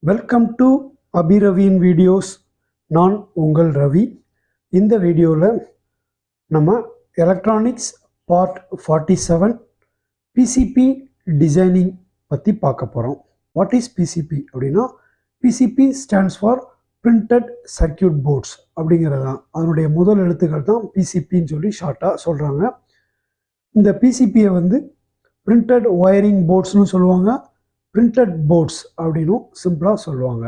Welcome to அபிரவியின் videos. நான் உங்கள் ரவி. இந்த வீடியோவில் நம்ம எலக்ட்ரானிக்ஸ் பார்ட் 47 பிசிபி டிசைனிங் பற்றி பார்க்க போகிறோம். வாட் இஸ் பிசிபி அப்படின்னா, PCB stands for printed circuit boards அப்படிங்கிறது தான். அதனுடைய முதல் எழுத்துக்கள் தான் பிசிபின்னு சொல்லி ஷார்ட்டாக சொல்கிறாங்க. இந்த பிசிபியை பிரிண்டட் ஒயரிங் போர்ட்ஸ்னு சொல்லுவாங்க, பிரிண்டட் போர்ட்ஸ் அப்படின்னும் சிம்பிளாக சொல்லுவாங்க.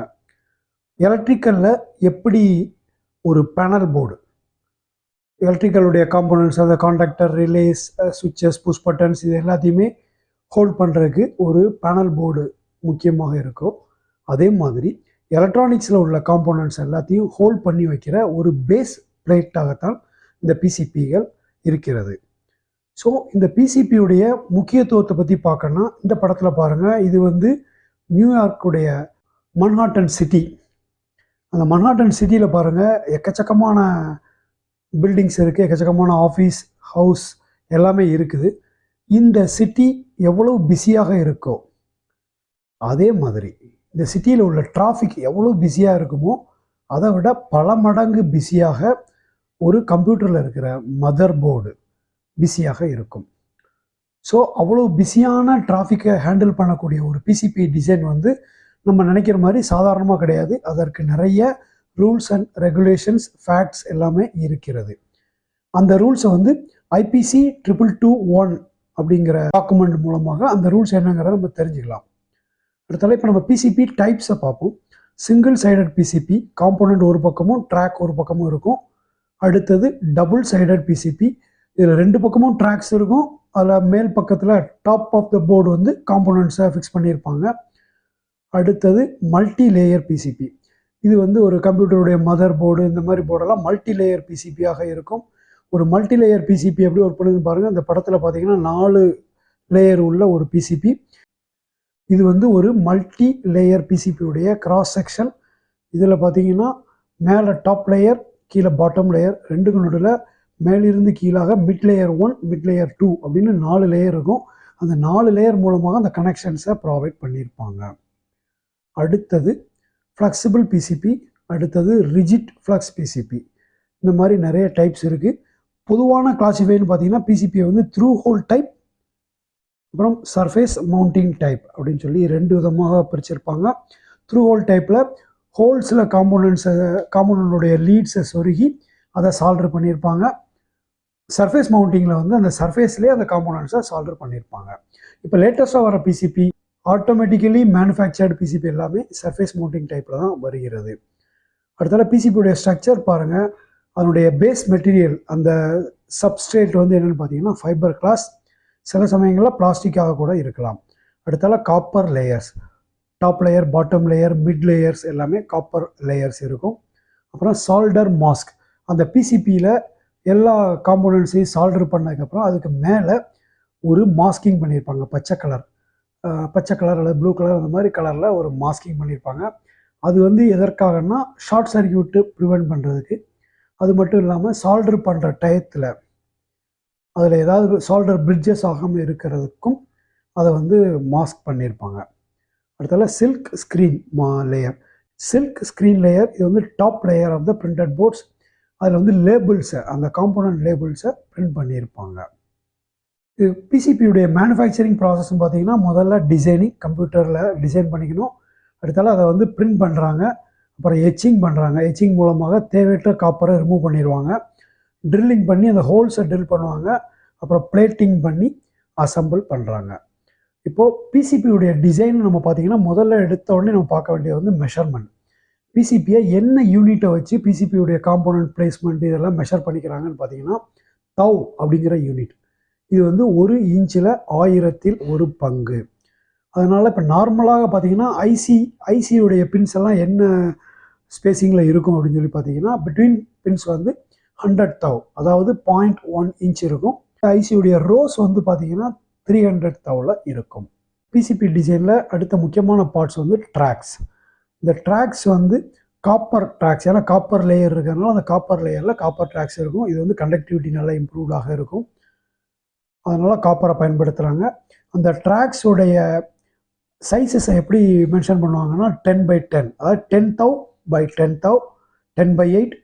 எலக்ட்ரிக்கலில் எப்படி ஒரு பேனல் போர்டு, எலக்ட்ரிக்கலுடைய காம்போனன்ட்ஸ், அந்த கான்டாக்டர், ரிலேஸ், சுவிட்சஸ், புஷ் பட்டன்ஸ், இது எல்லாத்தையுமே ஹோல்ட் பண்ணுறதுக்கு ஒரு பேனல் போர்டு முக்கியமாக இருக்கும். அதே மாதிரி எலக்ட்ரானிக்ஸில் உள்ள காம்போனன்ட்ஸ் எல்லாத்தையும் ஹோல்ட் பண்ணி வைக்கிற ஒரு பேஸ் பிளேட்டாகத்தான் இந்த பிசிபிகள் இருக்கிறது. ஸோ இந்த பிசிபியுடைய முக்கியத்துவத்தை பற்றி பார்க்கணுன்னா இந்த படத்தில் பாருங்கள். இது நியூயார்க்குடைய மன்ஹாட்டன் சிட்டி. அந்த மன்ஹாட்டன் சிட்டியில் பாருங்கள், எக்கச்சக்கமான பில்டிங்ஸ் இருக்குது, எக்கச்சக்கமான ஆஃபீஸ், ஹவுஸ் எல்லாமே இருக்குது. இந்த சிட்டி எவ்வளோ பிஸியாக இருக்கோ அதே மாதிரி இந்த சிட்டியில் உள்ள டிராஃபிக் எவ்வளோ பிஸியாக இருக்குமோ அதை விட பல மடங்கு பிஸியாக ஒரு கம்ப்யூட்டரில் இருக்கிற மதர் போர்டு பிஸியாக இருக்கும். ஸோ அவ்வளோ பிஸியான டிராஃபிக்கை ஹேண்டில் பண்ணக்கூடிய ஒரு பிசிபி டிசைன் நம்ம நினைக்கிற மாதிரி சாதாரணமாக கிடையாது. அதற்கு நிறைய ரூல்ஸ் அண்ட் ரெகுலேஷன்ஸ், ஃபேக்ட்ஸ் எல்லாமே இருக்கிறது. அந்த ரூல்ஸை ஐபிசி 2221 அப்படிங்கிற டாக்குமெண்ட் மூலமாக அந்த ரூல்ஸ் என்னங்கிறத நம்ம தெரிஞ்சுக்கலாம். அடுத்தால இப்போ நம்ம பிசிபி டைப்ஸை பார்ப்போம். சிங்கிள் சைடட் பிசிபி, காம்போனண்ட் ஒரு பக்கமும் ட்ராக் ஒரு பக்கமும் இருக்கும். அடுத்தது டபுள் சைடட் பிசிபி, இதில் ரெண்டு பக்கமும் ட்ராக்ஸ் இருக்கும். அதில் மேல் பக்கத்தில் டாப் ஆஃப் த போர்டு காம்போனன்ட்ஸை ஃபிக்ஸ் பண்ணியிருப்பாங்க. அடுத்தது மல்டி லேயர் பிசிபி. இது ஒரு கம்ப்யூட்டருடைய மதர் போர்டு, இந்த மாதிரி போர்டெல்லாம் மல்டி லேயர் பிசிபியாக இருக்கும். ஒரு மல்டி லேயர் பிசிபி எப்படி ஒர்க் பண்ணுதுன்னு பாருங்கள். இந்த படத்தில் பார்த்தீங்கன்னா 4 லேயர் உள்ள ஒரு பிசிபி. இது ஒரு மல்டி லேயர் பிசிபியுடைய கிராஸ் செக்ஷன். இதில் பார்த்தீங்கன்னா மேலே டாப் லேயர், கீழே பாட்டம் லேயர், ரெண்டுக்கு நடுவில் மேலிருந்து கீழாக மிட் லேயர் 1, மிட் லேயர் 2 அப்படின்னு 4 லேயர் இருக்கும். அந்த 4 லேயர் மூலமாக அந்த கனெக்ஷன்ஸை ப்ரொவைட் பண்ணியிருப்பாங்க. அடுத்தது ஃப்ளெக்சிபிள் பிசிபி, அடுத்தது ரிஜிட் ஃப்ளக்ஸ் பிசிபி. இந்த மாதிரி நிறைய டைப்ஸ் இருக்குது. பொதுவான கிளாசிஃபைன்னு பார்த்தீங்கன்னா பிசிபியை த்ரூ ஹோல் டைப், அப்புறம் சர்ஃபேஸ் மவுண்டிங் டைப் அப்படின்னு சொல்லி 2 விதமாக பிரிச்சிருப்பாங்க. த்ரூ ஹோல் டைப்பில் ஹோல்ஸில் காம்போனன்டோடைய லீட்ஸை சொருகி அதை சால்டர் பண்ணியிருப்பாங்க. சர்ஃபேஸ் மவுண்டிங்கில் அந்த சர்ஃபேஸ்லேயே அந்த காம்போனன்ட்ஸை சால்டர் பண்ணியிருப்பாங்க. இப்போ லேட்டஸ்ட்டாக வர பிசிபி, ஆட்டோமேட்டிக்கலி மேனுஃபேக்சர்டு பிசிபி எல்லாமே சர்ஃபேஸ் மவுண்டிங் டைப்பில் தான் வருகிறது. அடுத்தால பிசிபியுடைய ஸ்ட்ரக்சர் பாருங்கள். அதனுடைய பேஸ் மெட்டீரியல், அந்த சப்ஸ்ட்ரேட் என்னென்னு பார்த்தீங்கன்னா ஃபைபர் கிளாஸ், சில சமயங்களில் பிளாஸ்டிக்காக கூட இருக்கலாம். அடுத்தால copper layers, top layer, bottom layer, mid layers எல்லாமே காப்பர் லேயர்ஸ் இருக்கும். அப்புறம் சால்டர் மாஸ்க், அந்த பிசிபியில் எல்லா காம்போனன்ட்ஸையும் சால்டர் பண்ணதுக்கப்புறம் அதுக்கு மேலே ஒரு மாஸ்கிங் பண்ணியிருப்பாங்க. பச்சை கலர் அல்லது ப்ளூ கலர், அந்த மாதிரி கலரில் ஒரு மாஸ்கிங் பண்ணியிருப்பாங்க. அது எதற்காகனா ஷார்ட் சர்க்கியூட்டு ப்ரிவெண்ட் பண்ணுறதுக்கு. அது மட்டும் இல்லாமல் சால்டர் பண்ணுற டயத்தில் அதில் ஏதாவது சால்டர் பிரிட்ஜஸ் ஆகாமல் இருக்கிறதுக்கும் அதை மாஸ்க் பண்ணியிருப்பாங்க. அடுத்தால silk screen layer. Silk screen layer இது top layer of the printed boards. அதில் லேபிள்ஸை, அந்த காம்போனன்ட் லேபிள்ஸை பிரிண்ட் பண்ணியிருப்பாங்க. இது பிசிபியுடைய மேனுஃபேக்சரிங் ப்ராசஸ்ன்னு பார்த்தீங்கன்னா முதல்ல டிசைனிங், கம்ப்யூட்டரில் டிசைன் பண்ணிக்கணும். அடுத்தால அதை பிரிண்ட் பண்ணுறாங்க. அப்புறம் எச்சிங் பண்ணுறாங்க. எச்சிங் மூலமாக தேவையற்ற காப்பரை ரிமூவ் பண்ணிடுவாங்க. ட்ரில்லிங் பண்ணி அந்த ஹோல்ஸை ட்ரில் பண்ணுவாங்க. அப்புறம் பிளேட்டிங் பண்ணி அசம்பிள் பண்ணுறாங்க. இப்போது பிசிபியுடைய டிசைன் நம்ம பார்த்தீங்கன்னா முதல்ல எடுத்த உடனே நம்ம பார்க்க வேண்டியது மெஷர்மெண்ட். பிசிபியை என்ன யூனிட்டை வச்சு பிசிபியுடைய காம்போனன்ட் பிளேஸ்மெண்ட் இதெல்லாம் மெஷர் பண்ணிக்கிறாங்கன்னு பார்த்தீங்கன்னா தவ் அப்படிங்கிற யூனிட். இது 1 இன்ச்சில் 1000ல் 1 பங்கு. அதனால் இப்போ நார்மலாக பார்த்தீங்கன்னா ஐசியுடைய பின்ஸ் எல்லாம் என்ன ஸ்பேசிங்கில் இருக்கும் அப்படின்னு சொல்லி பார்த்தீங்கன்னா பிட்வீன் பின்ஸ் 100 தவ், அதாவது 0.1 இன்ச் இருக்கும். ஐசியுடைய ரோஸ் பார்த்தீங்கன்னா 300 தவ்வில் இருக்கும். பிசிபி டிசைனில் அடுத்த முக்கியமான பார்ட்ஸ் ட்ராக்ஸ். இந்த ட்ராக்ஸ் காப்பர் ட்ராக்ஸ், ஏன்னா காப்பர் லேயர் இருக்கிறதுனால அந்த காப்பர் லேயரில் காப்பர் ட்ராக்ஸ் இருக்கும். இது கண்டக்டிவிட்டி நல்லா இம்ப்ரூவ்டாக இருக்கும். அதனால் காப்பரை பயன்படுத்துகிறாங்க. அந்த ட்ராக்ஸுடைய சைஸஸை எப்படி மென்ஷன் பண்ணுவாங்கன்னா 10/10, அதாவது 10,000 by 10,000, 10/8,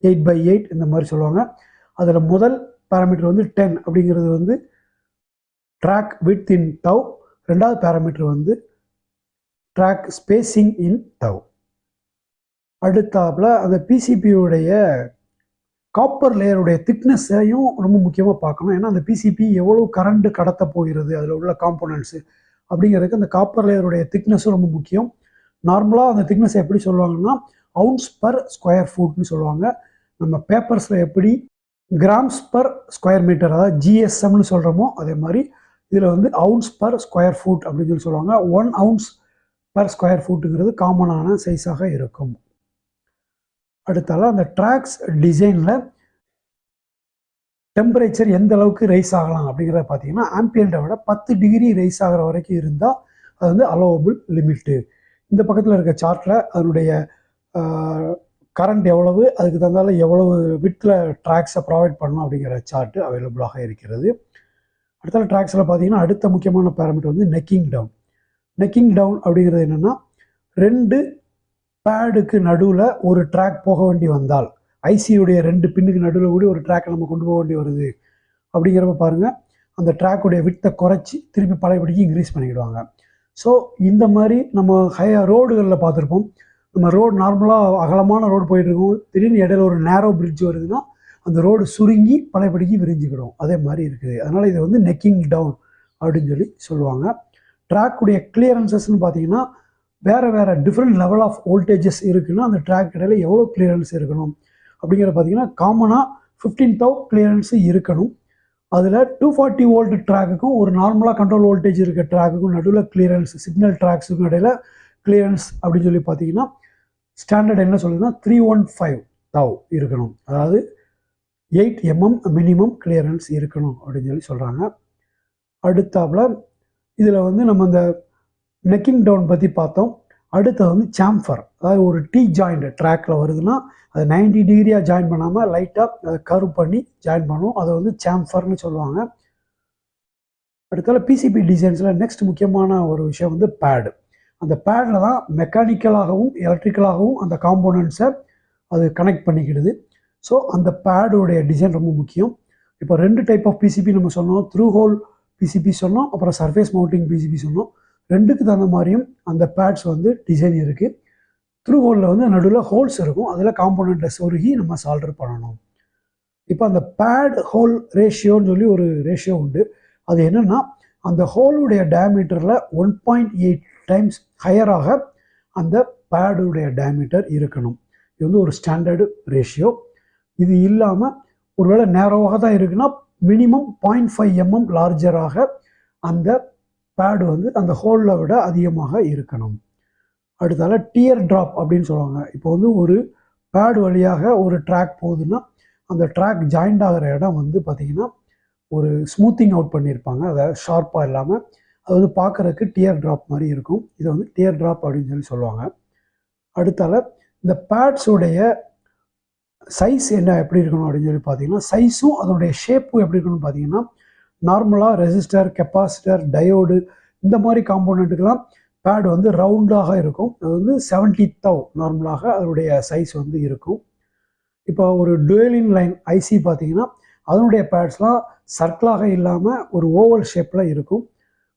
8/8 இந்த மாதிரி சொல்லுவாங்க. அதில் முதல் பேராமீட்டர் வந்து 10 அப்படிங்கிறது வந்து ட்ராக் வித் இன் தவ், ரெண்டாவது பேராமீட்டர் வந்து ட்ராக் ஸ்பேசிங் இன் தவ். அடுத்தாப்புல அந்த பிசிபியுடைய காப்பர் லேயருடைய திக்னஸையும் ரொம்ப முக்கியமாக பார்க்கணும். ஏன்னா அந்த பிசிபி எவ்வளோ கரண்ட் கடத்த போகிறது, அதில் உள்ள காம்போனன்ட்ஸு அப்படிங்கிறதுக்கு அந்த காப்பர் லேயருடைய திக்னஸும் ரொம்ப முக்கியம். நார்மலாக அந்த திக்னஸ் எப்படி சொல்லுவாங்கன்னா அவுன்ஸ் பர் ஸ்கொயர் ஃபுட்னு சொல்லுவாங்க. நம்ம பேப்பர்ஸில் எப்படி கிராம்ஸ் பர் ஸ்கொயர் மீட்டர், அதாவது ஜிஎஸ்எம்னு சொல்கிறோமோ அதே மாதிரி இதில் வந்து அவுன்ஸ் பர் ஸ்கொயர் ஃபுட் அப்படின்னு சொல்லி சொல்லுவாங்க. 1 ounce பர் ஸ்கொயர் ஃபுட்டுங்கிறது காமனான சைஸாக இருக்கும். அடுத்தால அந்த ட்ராக்ஸ் டிசைனில் டெம்பரேச்சர் எந்த அளவுக்கு ரைஸ் ஆகலாம் அப்படிங்கிறத பார்த்தீங்கன்னா ஆம்பியண்டை விட 10 டிகிரி ரைஸ் ஆகிற வரைக்கும் இருந்தால் அது வந்து அலோவபிள் லிமிட்டு. இந்த பக்கத்தில் இருக்க சார்ட்டில் அதனுடைய கரண்ட் எவ்வளவு, அதுக்கு தந்தால எவ்வளவு வித்தில் ட்ராக்ஸை ப்ரொவைட் பண்ணணும் அப்படிங்கிற சார்ட்டு அவைலபிளாக இருக்கிறது. அடுத்த ட்ராக்ஸில் பார்த்தீங்கன்னா அடுத்த முக்கியமான பேராமீட்டர் வந்து நெக்கிங் டவுன். நெக்கிங் டவுன் அப்படிங்கிறது என்னென்னா 2 பேடுக்கு நடுவில் ஒரு ட்ராக் போக வேண்டி வந்தால், ஐசியுடைய 2 பின்னுக்கு நடுவில் கூட ஒரு ட்ராக்கை நம்ம கொண்டு போக வேண்டி வருது அப்படிங்கிறப்ப பாருங்கள் அந்த ட்ராக்குடைய வித்தை குறைச்சி திருப்பி பழையபடிக்கு இன்க்ரீஸ் பண்ணிக்கிடுவாங்க. ஸோ இந்த மாதிரி நம்ம ரோடுகளில் பார்த்துருப்போம். நம்ம ரோடு நார்மலாக அகலமான ரோடு போயிட்டுருக்கோம், திடீர்னு இடையில ஒரு நேரோ பிரிட்ஜ் வருதுன்னா அந்த ரோடு சுருங்கி பழையபடிக்கு விரிஞ்சிக்கிடும். அதே மாதிரி இருக்குது. அதனால் இதை வந்து நெக்கிங் டவுன் அப்படின்னு சொல்லி சொல்லுவாங்க. ட்ராக்குடைய கிளியரன்சஸ்ன்னு பார்த்தீங்கன்னா வேறு டிஃப்ரெண்ட் லெவல் ஆஃப் வோல்டேஜஸ் இருக்குன்னா அந்த ட்ராக் இடையில எவ்வளோ கிளியரன்ஸ் இருக்கணும் அப்படிங்கிறத பார்த்தீங்கன்னா காமனாக 15,000 கிளியரன்ஸு இருக்கணும். அதில் 240 வோல்ட் ட்ராக்குக்கும் ஒரு நார்மலாக கண்ட்ரோல் வோல்டேஜ் இருக்க ட்ராக்குக்கும் நடுவில் கிளியரன்ஸ், சிக்னல் ட்ராக்ஸுக்கும் இடையில கிளியரன்ஸ் அப்படின்னு சொல்லி பார்த்தீங்கன்னா ஸ்டாண்டர்ட் என்ன சொல்லுதுன்னா 315,000 இருக்கணும். அதாவது 8 mm மினிமம் கிளியரன்ஸ் இருக்கணும் அப்படின்னு சொல்லி சொல்கிறாங்க. அடுத்தாப்புல இதில் வந்து நம்ம இந்த நெக்கிங் டவுன் பற்றி பார்த்தோம். அடுத்தது வந்து சாம்ஃபர், அதாவது ஒரு டீ ஜாயிண்ட் ட்ராக்கில் வருதுன்னா அதை 90 டிகிரியாக ஜாயின் பண்ணாமல் லைட்டாக அதை கர்வ் பண்ணி ஜாயின் பண்ணும். அதை வந்து சாம்ஃபர்னு சொல்லுவாங்க. அடுத்தால பிசிபி டிசைன்ஸில் நெக்ஸ்ட் முக்கியமான ஒரு விஷயம் வந்து பேடு. அந்த பேடில் தான் மெக்கானிக்கலாகவும் எலக்ட்ரிக்கலாகவும் அந்த காம்போனன்ட்ஸை அது கனெக்ட் பண்ணிக்கிடுது. ஸோ அந்த பேடுடைய டிசைன் ரொம்ப முக்கியம். இப்போ 2 டைப் ஆஃப் பிசிபி நம்ம சொன்னோம். த்ரூ ஹோல் பிசிபி சொன்னோம், அப்புறம் சர்ஃபேஸ் மவுண்டிங் பிசிபி சொன்னோம். 2க்கு தகுந்த மாதிரியும் அந்த பேட்ஸ் வந்து டிசைன் இருக்குது. த்ரூ ஹோலில் வந்து நடுவில் ஹோல்ஸ் இருக்கும், அதில் காம்போனண்ட்டை சொருகி நம்ம சால்டர் பண்ணணும். இப்போ அந்த பேட் ஹோல் ரேஷியோன்னு சொல்லி ஒரு ரேஷியோ உண்டு. அது என்னென்னா அந்த ஹோலுடைய டயமீட்டரில் 1.8 டைம்ஸ் ஹையராக அந்த பேடுடைய டயமீட்டர் இருக்கணும். இது வந்து ஒரு ஸ்டாண்டர்டு ரேஷியோ. இது இல்லாமல் ஒருவேளை நேரோவாக தான் இருக்குன்னா மினிமம் 0.5 mm லார்ஜராக அந்த பேடு வந்து அந்த ஹோலில் விட அதிகமாக இருக்கணும். அடுத்தால டியர் ட்ராப் அப்படின்னு சொல்லுவாங்க. இப்போ வந்து ஒரு பேடு வழியாக ஒரு ட்ராக் போகுதுன்னா அந்த ட்ராக் ஜாயிண்ட் ஆகிற இடம் வந்து பார்த்திங்கன்னா ஒரு ஸ்மூத்திங் அவுட் பண்ணியிருப்பாங்க, அதை ஷார்ப்பாக இல்லாமல். அது வந்து பார்க்குறதுக்கு டியர் ட்ராப் மாதிரி இருக்கும். இதை வந்து டியர் ட்ராப் அப்படின்னு சொல்லுவாங்க. அடுத்தால இந்த பேட்ஸுடைய சைஸ் என்ன எப்படி இருக்கணும் அப்படின்னு சொல்லி பார்த்தீங்கன்னா சைஸும் அதனுடைய ஷேப்பும் எப்படி இருக்கணும்னு பார்த்தீங்கன்னா நார்மலாக ரெசிஸ்டர், கெப்பாசிட்டர், டயோடு இந்த மாதிரி காம்போனண்ட்டுக்கெல்லாம் பேட் வந்து ரவுண்டாக இருக்கும். அது வந்து 70,000 நார்மலாக அதனுடைய சைஸ் வந்து இருக்கும். இப்போ ஒரு டுவெலின் லைன் ஐசி பார்த்தீங்கன்னா அதனுடைய பேட்ஸ்லாம் சர்க்கிளாக இல்லாமல் ஒரு ஓவல் ஷேப்பில் இருக்கும்.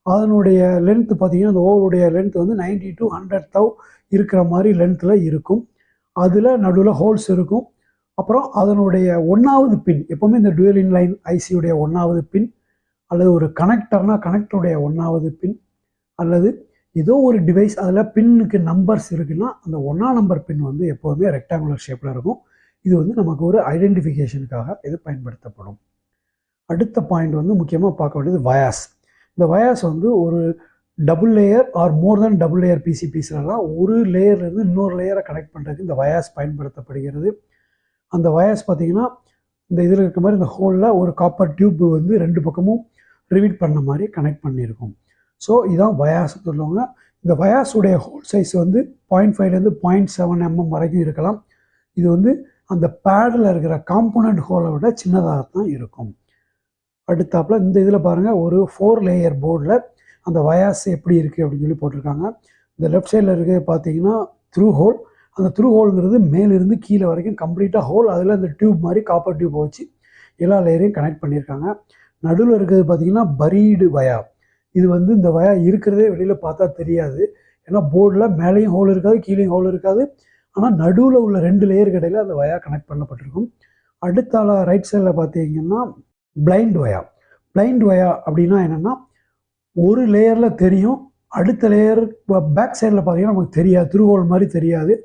அதனுடைய லென்த்து பார்த்தீங்கன்னா அந்த ஓவலுடைய லென்த் வந்து 90 to 100,000 இருக்கிற மாதிரி லென்த்தில் இருக்கும். அதில் நடுவில் ஹோல்ஸ் இருக்கும். அப்புறம் அதனுடைய 1வது பின், எப்போவுமே இந்த டுவெலின் லைன் ஐசியுடைய 1வது பின் அல்லது ஒரு கனெக்டர்னா கனெக்டருடைய 1வது பின் அல்லது ஏதோ ஒரு டிவைஸ் அதில் பின்னுக்கு நம்பர்ஸ் இருக்குன்னா அந்த 1ஆம் நம்பர் பின் வந்து எப்போதுமே ரெக்டாங்குலர் ஷேப்பில் இருக்கும். இது வந்து நமக்கு ஒரு ஐடென்டிஃபிகேஷனுக்காக இது பயன்படுத்தப்படும். அடுத்த பாயிண்ட் வந்து முக்கியமாக பார்க்க வேண்டியது வயாஸ். இந்த வயாஸ் வந்து ஒரு டபுள் லேயர் ஆர் மோர் தென் டபுள் லேயர் பிசிபிஸ்லாம் ஒரு லேயர்லேருந்து இன்னொரு லேயரை கனெக்ட் பண்ணுறதுக்கு இந்த வயாஸ் பயன்படுத்தப்படுகிறது. அந்த வயாஸ் பார்த்திங்கன்னா இந்த இதில் இருக்க மாதிரி இந்த ஹோலில் ஒரு காப்பர் டியூப் வந்து 2 பக்கமும் ரிவீட் பண்ண மாதிரி கனெக்ட் பண்ணியிருக்கும். ஸோ இதுதான் வயாஸ் சொல்லுவாங்க. இந்த வயாஸுடைய ஹோல் சைஸ் வந்து 0.5லேருந்து 0.7 mm வரைக்கும் இருக்கலாம். இது வந்து அந்த பேடில் இருக்கிற காம்போனண்ட் ஹோலை விட சின்னதாக தான் இருக்கும். அடுத்தாப்பில் இந்த இதில் பாருங்கள் ஒரு 4 லேயர் போர்டில் அந்த வயாஸ் எப்படி இருக்குது அப்படின்னு சொல்லி போட்டிருக்காங்க. இந்த லெஃப்ட் சைடில் இருக்கிறது பார்த்தீங்கன்னா த்ரூ ஹோல். அந்த த்ரூ ஹோல்ங்கிறது மேலிருந்து கீழே வரைக்கும் கம்ப்ளீட்டாக ஹோல். அதில் அந்த டியூப் மாதிரி காப்பர் டியூப் வச்சு எல்லா லேயரையும் கனெக்ட் பண்ணியிருக்காங்க. நடுவில் இருக்கிறது பார்த்தீங்கன்னா பரீடு வயா. இது வந்து இந்த வயா இருக்கிறதே வெளியில் பார்த்தா தெரியாது. ஏன்னா போர்டில் மேலேயும் ஹோல் இருக்காது, கீழேயும் ஹோல் இருக்காது. ஆனால் நடுவில் உள்ள 2 லேயருக்கு இடையில் அந்த வயா கனெக்ட் பண்ணப்பட்டிருக்கும். அடுத்தால ரைட் சைடில் பார்த்தீங்கன்னா பிளைண்ட் வயா. பிளைண்ட் வயா அப்படின்னா என்னென்னா, ஒரு லேயரில் தெரியும், அடுத்த லேயர் பேக் சைடில் பார்த்தீங்கன்னா நமக்கு தெரியாது, த்ரூ ஹோல் மாதிரி தெரியாது.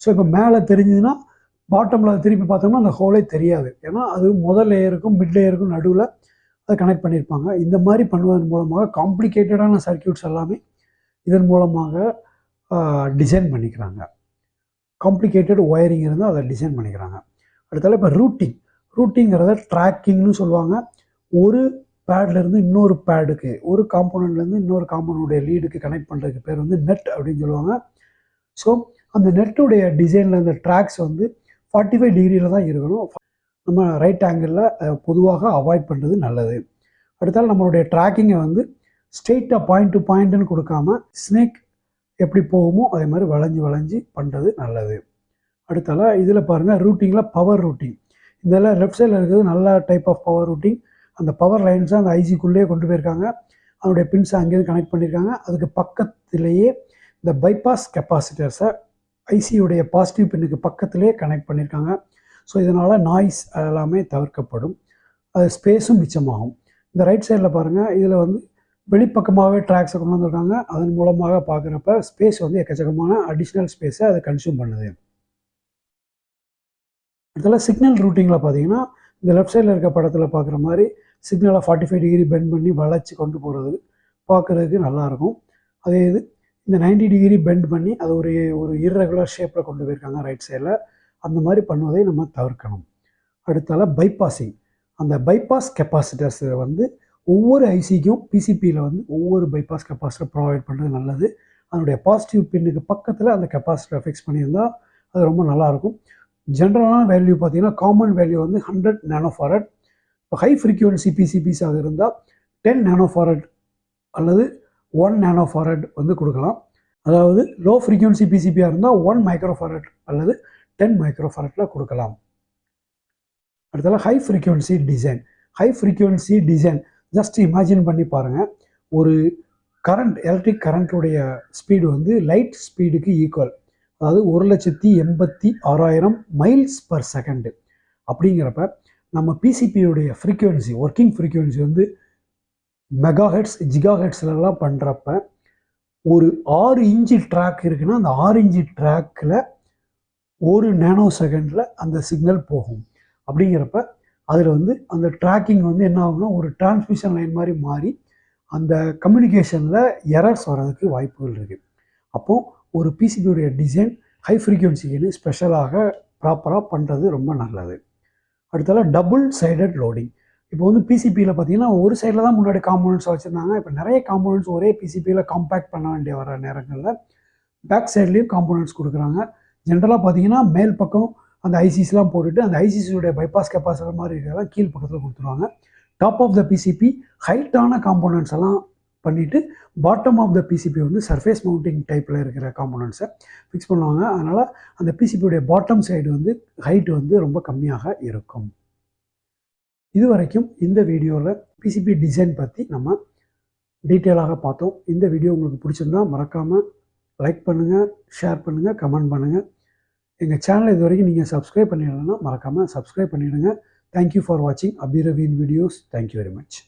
ஸோ இப்போ மேலே தெரிஞ்சதுன்னா பாட்டமில் திருப்பி பார்த்தோம்னா அந்த ஹோலே தெரியாது. ஏன்னா அது முதல் லேயருக்கும் மிட் லேயருக்கும் நடுவில் அதை கனெக்ட் பண்ணியிருப்பாங்க. இந்த மாதிரி பண்ணுவதன் மூலமாக காம்ப்ளிகேட்டடான சர்க்கியூட்ஸ் எல்லாமே இதன் மூலமாக டிசைன் பண்ணிக்கிறாங்க. காம்ப்ளிகேட்டட் ஒயரிங் இருந்தால் அதை டிசைன் பண்ணிக்கிறாங்க. அடுத்தால இப்போ ரூட்டிங்கிறத ட்ராக்கிங்னு சொல்லுவாங்க. ஒரு பேட்லேருந்து இன்னொரு பேடுக்கு, ஒரு காம்போனண்ட்லேருந்து இன்னொரு காம்போனண்ட்டுடைய லீடுக்கு கனெக்ட் பண்ணுறதுக்கு பேர் வந்து நெட் அப்படின்னு சொல்லுவாங்க. ஸோ அந்த நெட்டுடைய டிசைனில் அந்த ட்ராக்ஸ் வந்து 45 டிகிரியில் தான் இருக்கணும். நம்ம ரைட் ஆங்கிளில் பொதுவாக அவாய்ட் பண்ணுறது நல்லது. அடுத்தால நம்மளுடைய ட்ராக்கிங்கை வந்து ஸ்ட்ரெயிட்டாக பாயிண்ட் டு பாயிண்ட்டுன்னு கொடுக்காம ஸ்னேக் எப்படி போகுமோ அதே மாதிரி வளைஞ்சு பண்ணுறது நல்லது. அடுத்தால இதில் பாருங்கள் ரூட்டிங்கில் பவர் ரூட்டிங். இதெல்லாம் லெஃப்ட் சைடில் இருக்கிறது நல்ல டைப் ஆஃப் பவர் ரூட்டிங். அந்த பவர் லைன்ஸை அந்த ஐசிக்குள்ளேயே கொண்டு போயிருக்காங்க. அதனுடைய பின்ஸை அங்கேயும் கனெக்ட் பண்ணியிருக்காங்க. அதுக்கு பக்கத்திலேயே இந்த பைபாஸ் கெப்பாசிட்டர்ஸை ஐசியுடைய பாசிட்டிவ் பின்னுக்கு பக்கத்திலே கனெக்ட் பண்ணியிருக்காங்க. ஸோ இதனால் நாய்ஸ் எல்லாமே தவிர்க்கப்படும், அது ஸ்பேஸும் மிச்சமாகும். இந்த ரைட் சைடில் பாருங்கள், இதில் வந்து வெளிப்பக்கமாகவே ட்ராக்ஸை கொண்டு வந்திருக்காங்க. அதன் மூலமாக பார்க்குறப்ப ஸ்பேஸ் வந்து எக்கச்சக்கமான அடிஷ்னல் ஸ்பேஸை அதை கன்சியூம் பண்ணுது. இதில் சிக்னல் ரூட்டிங்கில் பார்த்தீங்கன்னா இந்த லெஃப்ட் சைடில் இருக்க படத்தில் பார்க்குற மாதிரி சிக்னலை 45 டிகிரி பெண்ட் பண்ணி வளைச்சி கொண்டு போகிறது பார்க்குறதுக்கு நல்லாயிருக்கும். அதே இது இந்த 90 டிகிரி பெண்ட் பண்ணி அது ஒரு இர்ரெகுலர் ஷேப்பில் கொண்டு போயிருக்காங்க ரைட் சைடில். அந்த மாதிரி பண்ணுவதை நம்ம தவிர்க்கணும். அடுத்தால பைபாஸிங். அந்த பைபாஸ் கெப்பாசிட்டர்ஸ் வந்து ஒவ்வொரு ஐசிக்கும் பிசிபியில் வந்து ஒவ்வொரு பைபாஸ் கெப்பாசிட்டர் ப்ரொவைட் பண்ணுறது நல்லது. அதனுடைய பாசிட்டிவ் பின்னுக்கு பக்கத்தில் அந்த கெப்பாசிட்டரை ஃபிக்ஸ் பண்ணியிருந்தால் அது ரொம்ப நல்லாயிருக்கும். ஜென்ரலான வேல்யூ பார்த்தீங்கன்னா காமன் வேல்யூ வந்து 100 நானோஃபாரட். இப்போ ஹை ஃப்ரீக்வன்சி பிசிபிஸாக இருந்தால் 10 நானோஃபாரட் அல்லது 1 நானோஃபாரட் வந்து கொடுக்கலாம். அதாவது லோ ஃப்ரீக்வன்சி பிசிபியாக இருந்தால் 1 மைக்ரோஃபாரட் அல்லது 10 மைக்ரோஃபாரட்டில் கொடுக்கலாம். அடுத்தது high frequency design. Just imagine பண்ணி பாருங்கள், ஒரு எலக்ட்ரிக் கரண்ட்டுடைய ஸ்பீடு வந்து லைட் ஸ்பீடுக்கு ஈக்குவல். அதாவது 1,86,000 மைல்ஸ் பர் செகண்டு. அப்படிங்கிறப்ப நம்ம பிசிபியுடைய ஃப்ரீக்வன்சி, ஒர்க்கிங் ஃப்ரீக்வன்சி வந்து மெகாஹெட்ஸ் ஜிகாஹெட்ஸ்லாம் பண்ணுறப்ப ஒரு 6 இன்ச்சு ட்ராக் இருக்குன்னா அந்த 6 இன்ச்சு ட்ராக்கில் 1 நேனோ செகண்டில் அந்த சிக்னல் போகும். அப்படிங்கிறப்ப அதில் வந்து அந்த ட்ராக்கிங் வந்து என்ன ஆகும்னா ஒரு டிரான்ஸ்மிஷன் லைன் மாதிரி மாறி அந்த கம்யூனிகேஷனில் எரர்ஸ் வர்றதுக்கு வாய்ப்புகள் இருக்குது. அப்போது ஒரு பிசிபியுடைய டிசைன் ஹை ஃப்ரீக்வன்சிக்கு ஸ்பெஷலாக ப்ராப்பராக பண்ணுறது ரொம்ப நல்லது. அடுத்தால டபுள் சைடட் லோடிங். இப்போ வந்து பிசிபியில் பார்த்தீங்கன்னா ஒரு சைடில் தான் முன்னாடி காம்போனன்ட்ஸ் வச்சுருந்தாங்க. இப்போ நிறைய காம்போனன்ட்ஸ் ஒரே பிசிபியில் காம்பேக்ட் பண்ண வேண்டிய வர நேரங்களில் பேக் சைட்லேயும் காம்போனன்ட்ஸ் கொடுக்குறாங்க. ஜென்ரலாக பார்த்தீங்கன்னா மேல் பக்கம் அந்த ஐசிஸ்லாம் போட்டுட்டு அந்த ஐசிஸுடைய பைபாஸ் கெப்பாசிட்டர் மாதிரி இருக்கிறதெல்லாம் கீழ் பக்கத்தில் கொடுத்துருவாங்க. டாப் ஆஃப் த பிசிபி ஹைட்டான காம்போனன்ட்ஸ் எல்லாம் பண்ணிவிட்டு பாட்டம் ஆஃப் த பிசிபி வந்து சர்ஃபேஸ் மவுண்டிங் டைப்பில் இருக்கிற காம்போனன்ட்ஸை ஃபிக்ஸ் பண்ணுவாங்க. அதனால் அந்த பிசிபியுடைய பாட்டம் சைடு வந்து ஹைட் வந்து ரொம்ப கம்மியாக இருக்கும். இது வரைக்கும் இந்த வீடியோவில் பிசிபி டிசைன் பற்றி நம்ம டீட்டெயிலாக பார்த்தோம். இந்த வீடியோ உங்களுக்கு பிடிச்சிருந்தா மறக்காமல் லைக் பண்ணுங்கள், ஷேர் பண்ணுங்கள், கமெண்ட் பண்ணுங்கள். எங்கள் சேனலை இது வரைக்கும் நீங்கள் சப்ஸ்கிரைப் பண்ணிடலன்னா மறக்காமல் சப்ஸ்கிரைப் பண்ணிவிடுங்க. தேங்க்யூ ஃபார் வாட்சிங் அபிரவின் வீடியோஸ். Thank you very much.